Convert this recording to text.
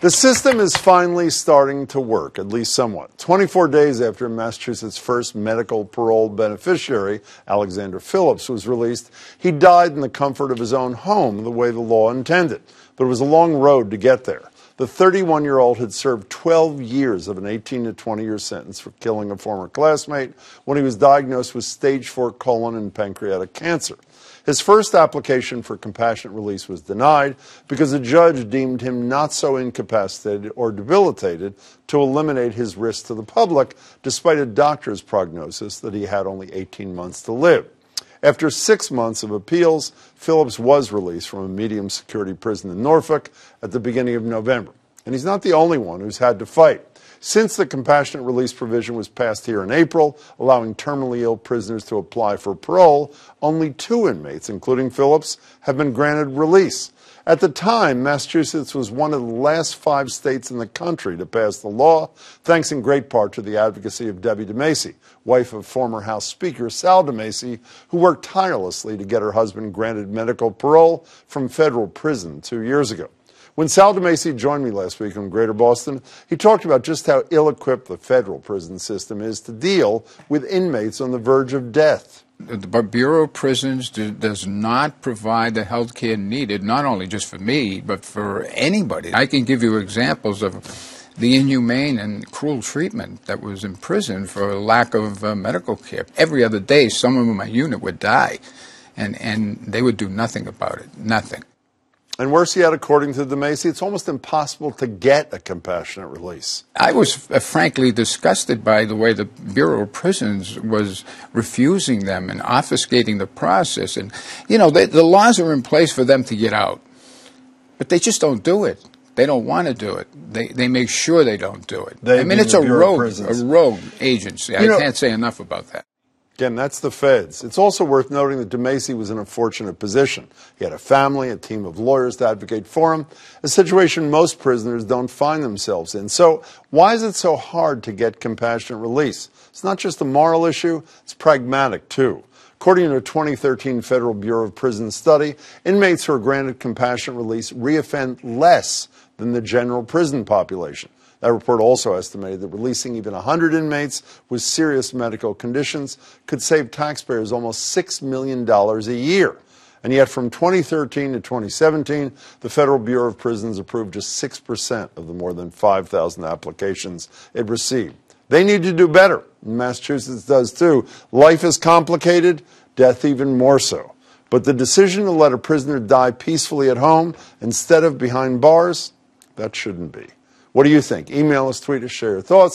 The system is finally starting to work, at least somewhat. 24 days after Massachusetts' first medical parole beneficiary, Alexander Phillips, was released, he died in the comfort of his own home the way the law intended. But it was a long road to get there. The 31-year-old had served 12 years of an 18 to 20-year sentence for killing a former classmate when he was diagnosed with stage 4 colon and pancreatic cancer. His first application for compassionate release was denied because a judge deemed him not so incapacitated or debilitated to eliminate his risk to the public, despite a doctor's prognosis that he had only 18 months to live. After 6 months of appeals, Phillips was released from a medium security prison in Norfolk at the beginning of November. And he's not the only one who's had to fight. Since the compassionate release provision was passed here in April, allowing terminally ill prisoners to apply for parole, only 2 inmates, including Phillips, have been granted release. At the time, Massachusetts was one of the last 5 states in the country to pass the law, thanks in great part to the advocacy of Debbie DeMacy, wife of former House Speaker Sal DeMacy, who worked tirelessly to get her husband granted medical parole from federal prison 2 years ago. When Sal DeMacy joined me last week in Greater Boston, he talked about just how ill-equipped the federal prison system is to deal with inmates on the verge of death. The Bureau of Prisons does not provide the health care needed, not only just for me, but for anybody. I can give you examples of the inhumane and cruel treatment that was in prison for lack of medical care. Every other day, someone in my unit would die, and they would do nothing about it, nothing. And worse yet, according to DeMacy, it's almost impossible to get a compassionate release. I was frankly disgusted by the way the Bureau of Prisons was refusing them and obfuscating the process. And, you know, the laws are in place for them to get out, but they just don't do it. They don't want to do it. They make sure they don't do it. I mean, it's a rogue agency. I can't say enough about that. Again, that's the feds. It's also worth noting that DeMacy was in a fortunate position. He had a family, a team of lawyers to advocate for him, a situation most prisoners don't find themselves in. So why is it so hard to get compassionate release? It's not just a moral issue, it's pragmatic too. According to a 2013 Federal Bureau of Prisons study, inmates who are granted compassionate release reoffend less than the general prison population. That report also estimated that releasing even 100 inmates with serious medical conditions could save taxpayers almost $6 million a year. And yet from 2013 to 2017, the Federal Bureau of Prisons approved just 6% of the more than 5,000 applications it received. They need to do better. Massachusetts does too. Life is complicated, death even more so. But the decision to let a prisoner die peacefully at home instead of behind bars, that shouldn't be. What do you think? Email us, tweet us, share your thoughts.